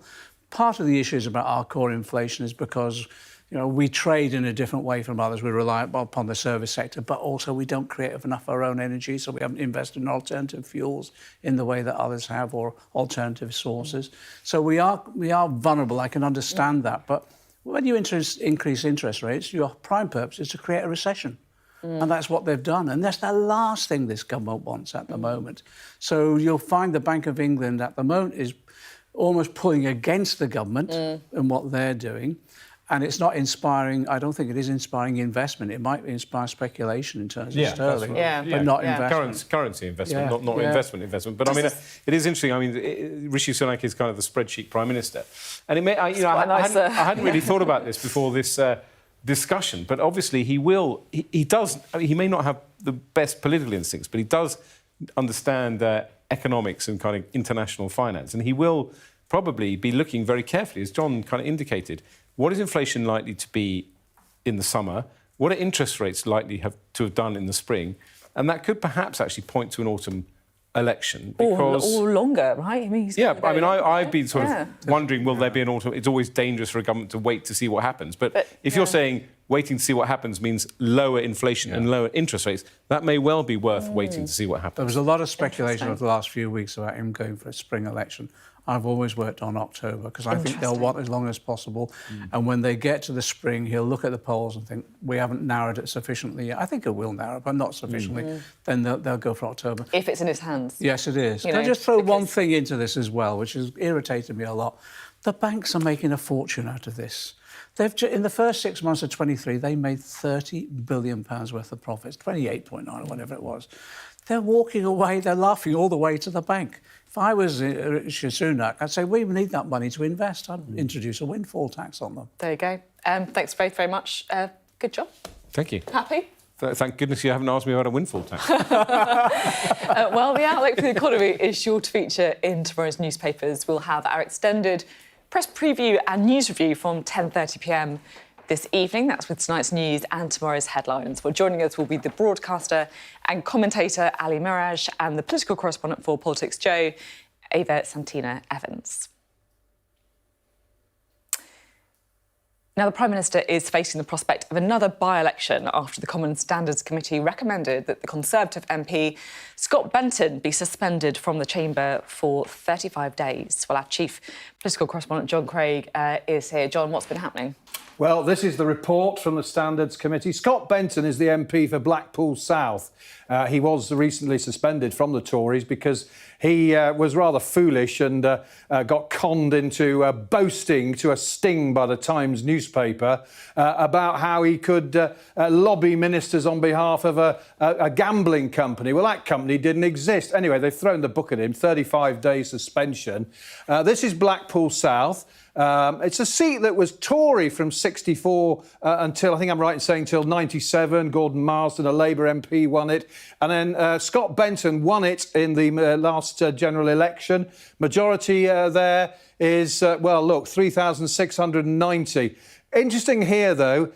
Part of the issues about our core inflation is because we trade in a different way from others. We rely upon the service sector, but also we don't create enough of our own energy, so we haven't invested in alternative fuels in the way that others have, or alternative sources. So we are vulnerable. I can understand that. But when you increase interest rates, your prime purpose is to create a recession. And that's what they've done. And that's the last thing this government wants at the moment. So you'll find the Bank of England at the moment is almost pulling against the government in what they're doing. And it's not inspiring, I don't think it is inspiring investment. It might inspire speculation in terms of sterling, but not investment. Currency investment, not investment. But I mean, it is interesting. I mean, Rishi Sunak is kind of the spreadsheet prime minister. And I hadn't really thought about this before this discussion, but obviously he does. I mean, he may not have the best political instincts, but he does understand economics and kind of international finance, and he will probably be looking very carefully, as John kind of indicated, what is inflation likely to be in the summer? What are interest rates likely to have done in the spring? And that could perhaps actually point to an autumn election, because or longer, right? I mean, I've been sort of wondering, will there be an autumn? It's always dangerous for a government to wait to see what happens. But if you're saying waiting to see what happens means lower inflation and lower interest rates, that may well be worth waiting to see what happens. There was a lot of speculation over the last few weeks about him going for a spring election. I've always worked on October, because I think they'll want as long as possible. And when they get to the spring, he'll look at the polls and think, we haven't narrowed it sufficiently yet. I think it will narrow, but not sufficiently. Then they'll go for October. If it's in his hands. Yes, it is. Can I just throw one thing into this as well, which has irritated me a lot? The banks are making a fortune out of this. In the first 6 months of 23, they made £30 billion worth of profits, 28.9 or whatever it was. They're walking away, they're laughing all the way to the bank. If I was Rishi Sunak, I'd say, we need that money to invest. I'd introduce a windfall tax on them. There you go. Thanks both very much. Good job. Thank you. Happy? Thank goodness you haven't asked me about a windfall tax. Well, the outlook for the economy is sure to feature in tomorrow's newspapers. We'll have our extended press preview and news review from 10:30 p.m. this evening. That's with tonight's news and tomorrow's headlines. Well, joining us will be the broadcaster and commentator Ali Miraj and the political correspondent for Politics Joe, Ava Santina Evans. Now, the Prime Minister is facing the prospect of another by-election after the Common Standards Committee recommended that the Conservative MP Scott Benton be suspended from the chamber for 35 days. Well, our chief political correspondent, John Craig, is here. John, what's been happening? Well, this is the report from the Standards Committee. Scott Benton is the MP for Blackpool South. He was recently suspended from the Tories because he was rather foolish and got conned into boasting to a sting by the Times newspaper about how he could lobby ministers on behalf of a gambling company. Well, that company didn't exist. Anyway, they've thrown the book at him, 35-day suspension. This is Blackpool South. It's a seat that was Tory from 64 until, I think I'm right in saying, till 97. Gordon Marsden, a Labour MP, won it. And then Scott Benton won it in the last general election. Majority there is, well, look, 3,690. Interesting here, though,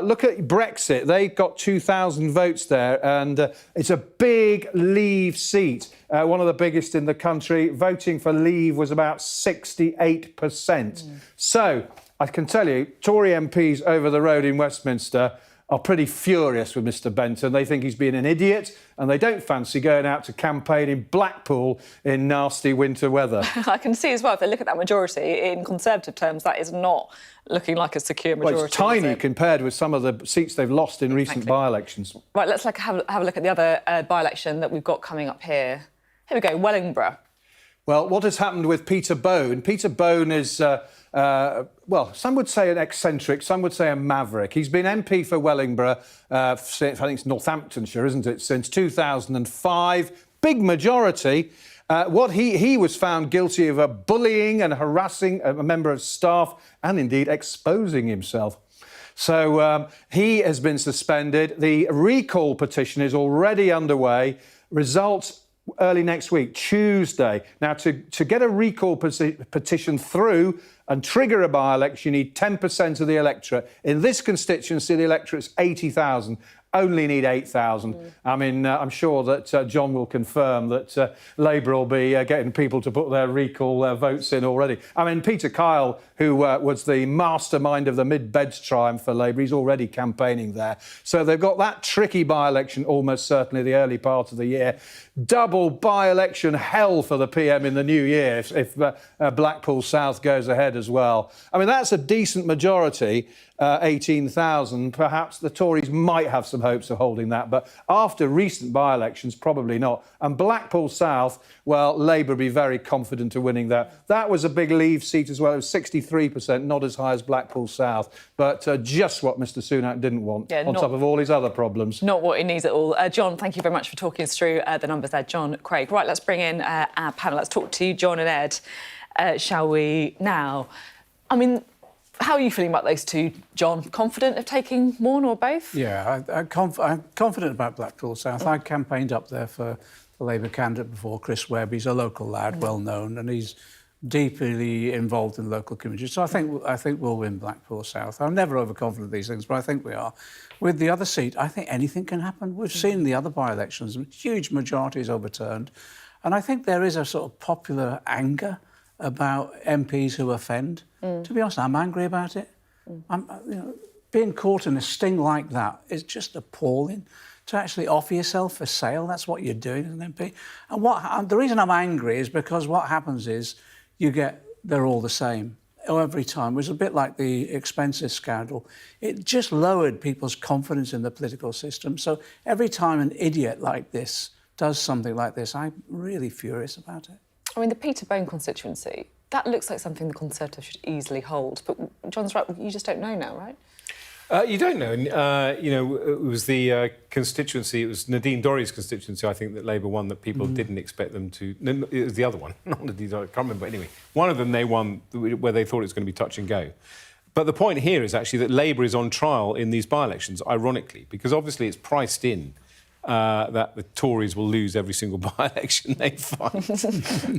look at Brexit. They got 2,000 votes there, and it's a big Leave seat, one of the biggest in the country. Voting for Leave was about 68%. So I can tell you, Tory MPs over the road in Westminster are pretty furious with Mr Benton. They think he's been an idiot and they don't fancy going out to campaign in Blackpool in nasty winter weather. I can see as well, if they look at that majority, in Conservative terms, that is not looking like a secure majority. Well, it's tiny compared with some of the seats they've lost in recent by-elections. Right, let's have a look at the other by-election that we've got coming up here. Here we go, Wellingborough. Well, what has happened with Peter Bone? Peter Bone is, well, some would say an eccentric, some would say a maverick. He's been MP for Wellingborough, I think it's Northamptonshire, isn't it, since 2005. Big majority. He was found guilty of bullying and harassing a member of staff and indeed exposing himself. So he has been suspended. The recall petition is already underway. Results early next week, Tuesday. Now, to get a recall petition through and trigger a by-election, you need 10% of the electorate. In this constituency, the electorate's 80,000. Only need 8,000. I mean, I'm sure that John will confirm that Labour will be getting people to put their recall votes in already. I mean, Peter Kyle, who was the mastermind of the Mid-Beds triumph for Labour, he's already campaigning there. So they've got that tricky by-election almost certainly the early part of the year. Double by-election hell for the PM in the new year if Blackpool South goes ahead as well. I mean, that's a decent majority. 18,000, perhaps the Tories might have some hopes of holding that, but after recent by-elections, probably not. And Blackpool South, well, Labour would be very confident of winning that. That was a big Leave seat as well. It was 63%, not as high as Blackpool South, but just what Mr Sunak didn't want, on top of all his other problems. Not what he needs at all. John, thank you very much for talking us through the numbers there. John Craig. Right, let's bring in our panel. Let's talk to John and Ed, shall we now? I mean, how are you feeling about those two, John? Confident of taking one or both? Yeah, I'm confident about Blackpool South. I campaigned up there for the Labour candidate before, Chris Webb. He's a local lad, well known, and he's deeply involved in the local community. So I think we'll win Blackpool South. I'm never overconfident of these things, but I think we are. With the other seat, I think anything can happen. We've seen the other by-elections, huge majorities overturned, and I think there is a sort of popular anger about MPs who offend. To be honest, I'm angry about it. Being caught in a sting like that is just appalling. To actually offer yourself for sale, that's what you're doing as an MP. And the reason I'm angry is because what happens is they're all the same every time. It was a bit like the expenses scandal. It just lowered people's confidence in the political system. So every time an idiot like this does something like this, I'm really furious about it. I mean, the Peter Bone constituency, that looks like something the Conservatives should easily hold. But John's right, you just don't know now, right? You don't know. It was the constituency, it was Nadine Dorries' constituency, I think, that Labour won, that people didn't expect them to... No, it was the other one, not Nadine Dorries, I can't remember. Anyway, one of them they won where they thought it was going to be touch and go. But the point here is actually that Labour is on trial in these by-elections, ironically, because obviously it's priced in that the Tories will lose every single by-election they fight.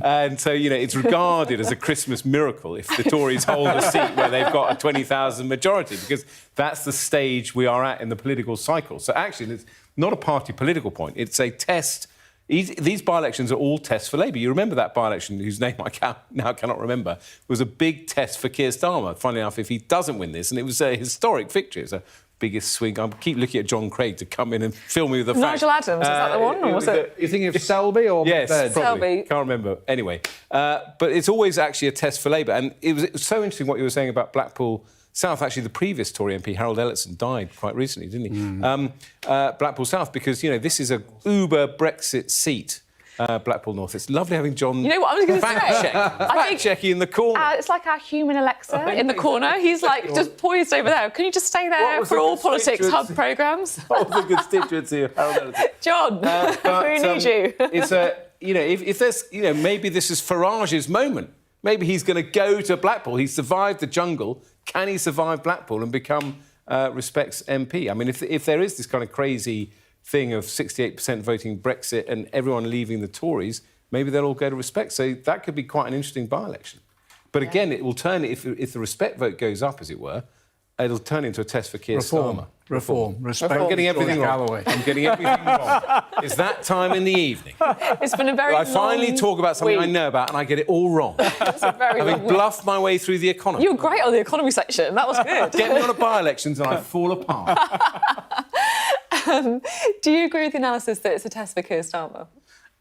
And so, it's regarded as a Christmas miracle if the Tories hold a seat where they've got a 20,000 majority, because that's the stage we are at in the political cycle. So actually, it's not a party political point. It's a test These by-elections are all tests for Labour. You remember that by-election, whose name I now cannot remember, was a big test for Keir Starmer, funnily enough, if he doesn't win this. And it was a historic victory. It's a biggest swing. I keep looking at John Craig to come in and fill me with the facts. Nigel Adams, is that the one? Or was it? You're thinking of Selby or Yes, Bed? probably. Selby. Can't remember. Anyway, but it's always actually a test for Labour. And it was so interesting what you were saying about Blackpool South. Actually, the previous Tory MP, Harold Ellison, died quite recently, didn't he? Blackpool South, because, you know, this is a uber Brexit seat. Blackpool North. It's lovely having John. You know what I was going to say? Fact-checking in the corner. It's like our human Alexa in the corner. He's like just poised over there. Can you just stay there for all politics hub programmes? What was the constituency of Harold Ellison? John, we need you. It's you know, if there's, you know, maybe this is Farage's moment. Maybe he's going to go to Blackpool. He survived the jungle. Can he survive Blackpool and become Respect's MP? I mean, if there is this kind of crazy thing of 68% voting Brexit and everyone leaving the Tories, maybe they'll all go to Respect. So that could be quite an interesting by-election. But again, it will turn, if the Respect vote goes up, as it were, it'll turn into a test for Keir Starmer. Reform. Respect. I'm getting everything wrong. I'm getting everything wrong. It's that time in the evening. It's been a very I finally long talk about something week. I know about and I get it all wrong. It's a very long Having week. bluffed my way through the economy. You were great on the economy section. That was good. Get me on a by-elections and I fall apart. Do you agree with the analysis that it's a test for Keir Starmer?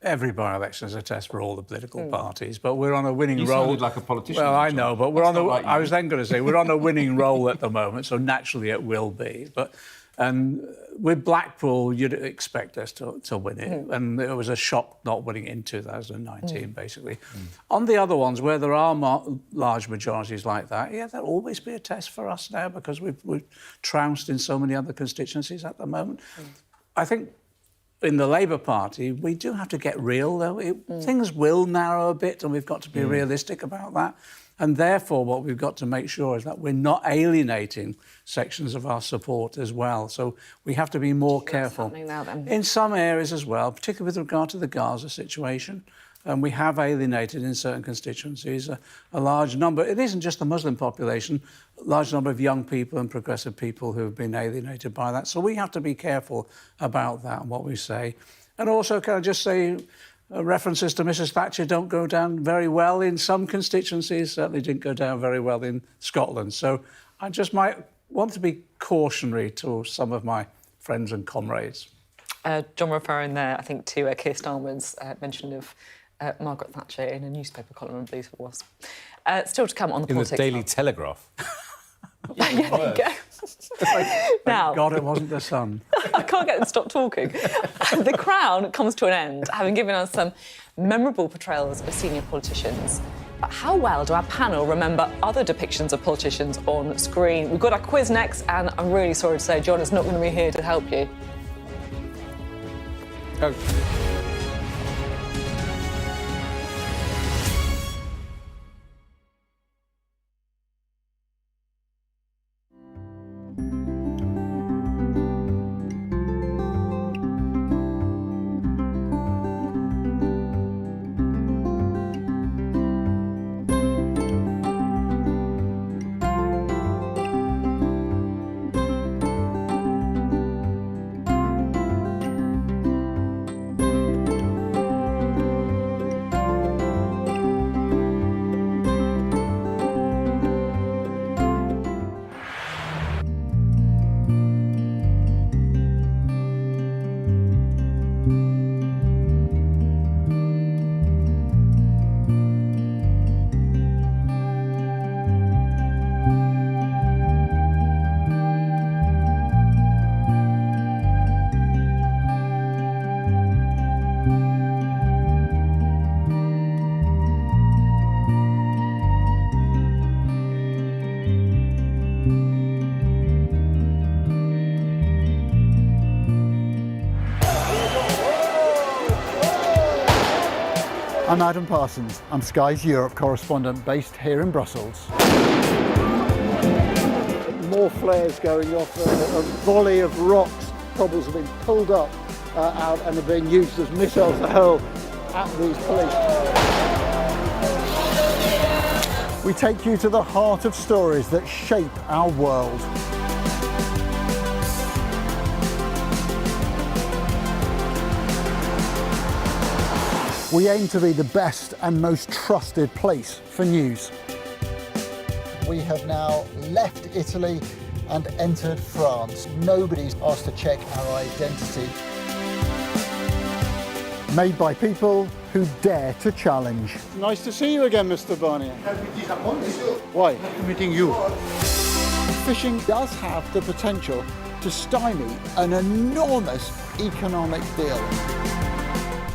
Every by-election is a test for all the political parties, but we're on a winning You roll. sounded like a politician. Well, I John. know, but we're That's on a. not like you. I was then going to say we're on a winning roll at the moment, so naturally it will be. And with Blackpool, you'd expect us to win it, and it was a shock not winning it in 2019, basically. On the other ones, where there are large majorities like that, yeah, there'll always be a test for us now because we've trounced in so many other constituencies at the moment. I think. In the Labour Party, we do have to get real, though. Things will narrow a bit, and we've got to be realistic about that. And therefore, what we've got to make sure is that we're not alienating sections of our support as well. So we have to be more careful. What's happening now, then? In some areas as well, particularly with regard to the Gaza situation, we have alienated in certain constituencies a large number. It isn't just the Muslim population, a large number of young people and progressive people who have been alienated by that. So we have to be careful about that and what we say. And also, can I just say, references to Mrs Thatcher don't go down very well in some constituencies, certainly didn't go down very well in Scotland. So I just might want to be cautionary to some of my friends and comrades. John referring there, I think, to Keir Starmer's mention of Margaret Thatcher in a newspaper column, I believe it was. Still to come on the In the politics. Daily Telegraph. Yeah, there you go. Now, God, it wasn't the sun. I can't get them to stop talking. The Crown comes to an end, having given us some memorable portrayals of senior politicians. But how well do our panel remember other depictions of politicians on screen? We've got our quiz next, and I'm really sorry to say John is not going to be here to help you. Oh. I'm Adam Parsons. I'm Sky's Europe correspondent based here in Brussels. More flares going off, a volley of rocks, cobbles have been pulled up out and are being used as missiles to hurl at these police. We take you to the heart of stories that shape our world. We aim to be the best and most trusted place for news. We have now left Italy and entered France. Nobody's asked to check our identity. Made by people who dare to challenge. Nice to see you again, Mr. Barnier. Why? Meeting you. Fishing does have the potential to stymie an enormous economic deal.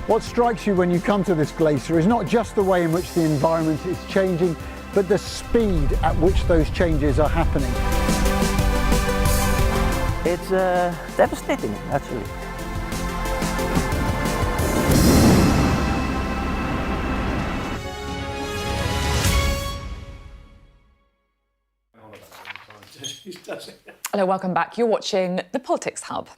What strikes you when you come to this glacier is not just the way in which the environment is changing, but the speed at which those changes are happening. It's devastating, actually. Hello, welcome back. You're watching The Politics Hub.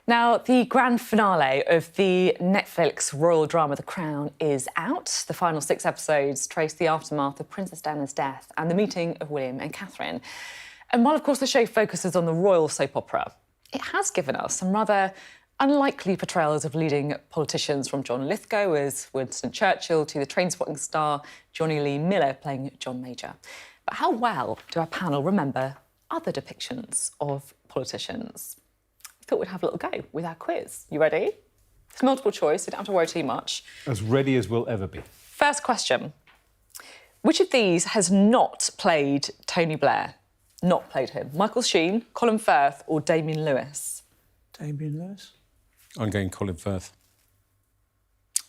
Now, the grand finale of the Netflix royal drama The Crown is out. The final 6 episodes trace the aftermath of Princess Diana's death and the meeting of William and Catherine. And while, of course, the show focuses on the royal soap opera, it has given us some rather unlikely portrayals of leading politicians, from John Lithgow as Winston Churchill to the Trainspotting star Johnny Lee Miller playing John Major. But how well do our panel remember other depictions of politicians? I thought we'd have a little go with our quiz. You ready? It's multiple choice, so you don't have to worry too much. As ready as we'll ever be. First question. Which of these has not played Tony Blair? Not played him. Michael Sheen, Colin Firth or Damien Lewis? Damien Lewis? I'm going Colin Firth.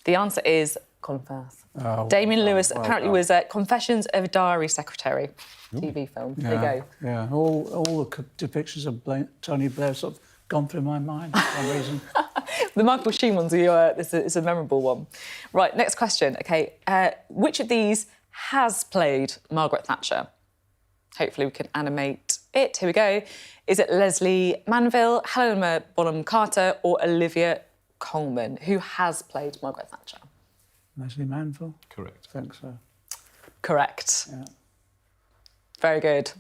The answer is Colin Firth. Oh, Damien Lewis apparently was Confessions of a Diary Secretary TV film. Yeah, There you go. Yeah, all the depictions of Tony Blair sort of gone through my mind for some reason. The Michael Sheen one's it's a memorable one. Right, next question. OK, which of these has played Margaret Thatcher? Hopefully we can animate it. Here we go. Is it Leslie Manville, Helena Bonham Carter or Olivia Colman? Who has played Margaret Thatcher? Leslie Manville? Correct. I think so. Correct. Yeah. Very good.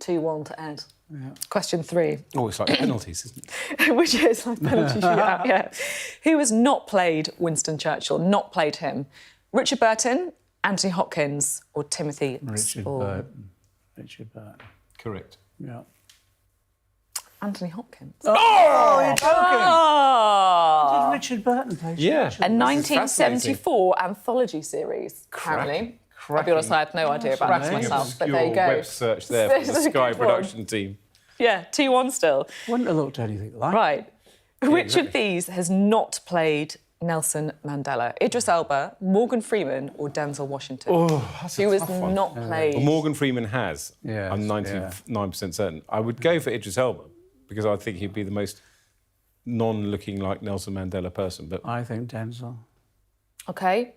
2-1 to Ed. Yeah. Question 3. Oh, it's like penalties, isn't it? Which is like penalty shootout, yeah. Who has not played Winston Churchill? Not played him. Richard Burton, Anthony Hopkins or Timothy Spall? Richard Burton. Correct. Yeah. Anthony Hopkins. Oh, you're joking! Oh! Did Richard Burton play Yeah. A 1974 anthology series, apparently. I'll be honest, I had no idea about this myself, but there you go. Web search there for the Sky production team. Yeah, 2-1 still. Wouldn't have looked anything like Right. Which of these has not played Nelson Mandela? Idris Elba, Morgan Freeman or Denzel Washington? Oh, that's a Who has tough one. not played? Well, Morgan Freeman has. Yes, I'm 99% certain. I would go for Idris Elba because I think he'd be the most non-looking like Nelson Mandela person. But I think Denzel. OK.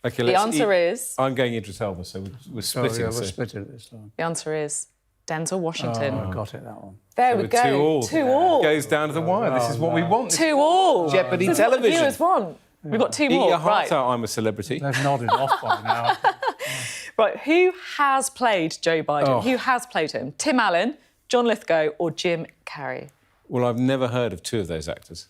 Okay, The answer is... I'm going Idris Elba, so we're splitting. Yeah, we're so. splitting it this time. The answer is Denzel Washington. Oh, I got it, that one. There So we we're go. 2-2. 2-2. Goes down to the wire. This is what we want. 2-2. Jeopardy This is what the television. viewers want. We've got 2 Eat more. your heart Right. out, I'm a celebrity. They've nodded off by now. Right, who has played Joe Biden? Oh. Who has played him? Tim Allen, John Lithgow or Jim Carrey? Well, I've never heard of 2 of those actors.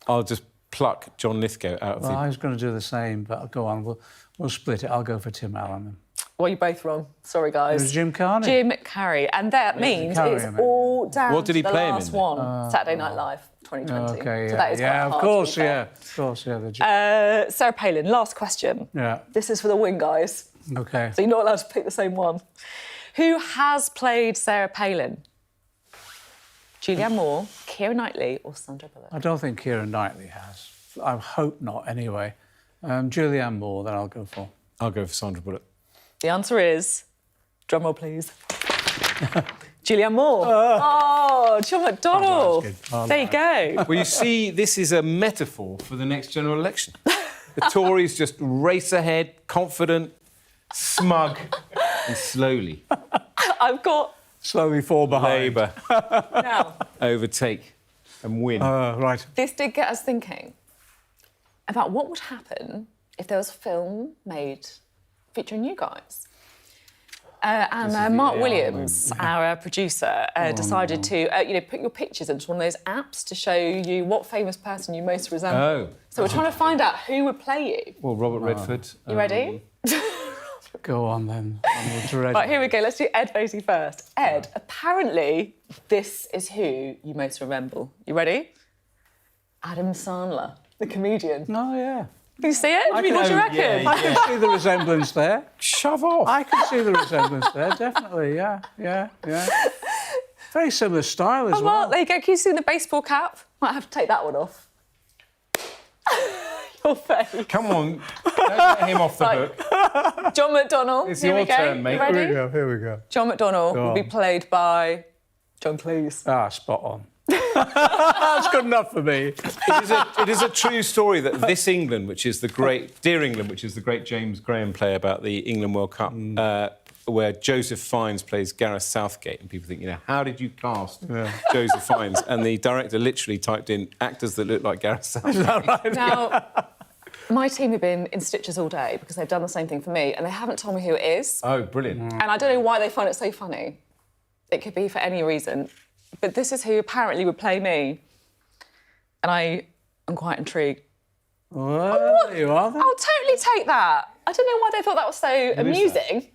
I'll just pluck John Lithgow out of Well, the... I was going to do the same, but go on, we'll split it. I'll go for Tim Allen. Well, you're both wrong. Sorry, guys. It was Jim Carney. Jim Carrey. And that means Carrey, it's I mean. all down What did he to the play him last in? one. Saturday Night Live 2020. Okay, So that is quite yeah, of hard, to course, be fair. Of course, yeah. Sarah Palin, last question. Yeah. This is for the win, guys. Okay. So you're not allowed to pick the same one. Who has played Sarah Palin? Julianne Moore, Keira Knightley or Sandra Bullock? I don't think Keira Knightley has. I hope not, anyway. Julianne Moore, then I'll go for. I'll go for Sandra Bullock. The answer is, drumroll please, Julianne Moore. Oh, John McDonnell. Oh, there you go. Well, you see, this is a metaphor for the next general election. The Tories just race ahead, confident, smug, and slowly. I've got... Slowly fall behind. Labour Now, overtake and win. Right. this did get us thinking about what would happen if there was a film made featuring you guys. And Mark Williams, our producer, decided to put your pictures into one of those apps to show you what famous person you most resemble. Oh. So we're trying to find out who would play you. Well, Robert Redford. You ready? Go on then. Right, here we go. Let's do Ed Vaizey first. Ed, apparently this is who you most resemble. You ready? Adam Sandler, the comedian. Oh, yeah. Can you see it? What do you reckon? I can see the resemblance there. Shove off. I can see the resemblance there, definitely, yeah. Very similar style as well. There you go. Can you see the baseball cap? Might have to take that one off. Your face. Come on, don't let him off the hook. John McDonnell. It's here your we go. turn, mate. You ready? Here we go. John McDonnell will be played by John Cleese. Ah, spot on. That's good enough for me. It is a true story that this England, which is the great Dear England, which is the great James Graham play about the England World Cup, where Joseph Fiennes plays Gareth Southgate, and people think, how did you cast Joseph Fiennes? And the director literally typed in actors that look like Gareth Southgate. Is that right? Now, my team have been in stitches all day because they've done the same thing for me, and they haven't told me who it is. Oh, brilliant! And I don't know why they find it so funny. It could be for any reason. But this is who apparently would play me. And I am quite intrigued. Well, there you are then. I'll totally take that. I don't know why they thought that was so amusing.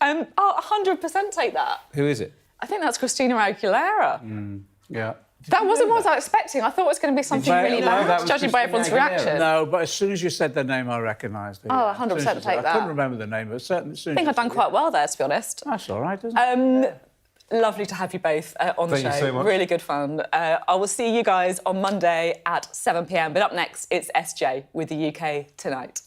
I'll 100% take that. Who is it? I think that's Christina Aguilera. Yeah. That wasn't what I was expecting. I thought it was going to be something really loud, judging by everyone's reaction. No, but as soon as you said the name, I recognised it. Oh, 100% take that. I couldn't remember the name, but certainly soon. I think I've done quite well there, to be honest. That's all right, isn't it? Lovely to have you both on the show. Thank you so much. Really good fun. I will see you guys on Monday at 7 p.m. But up next, it's SJ with the UK Tonight.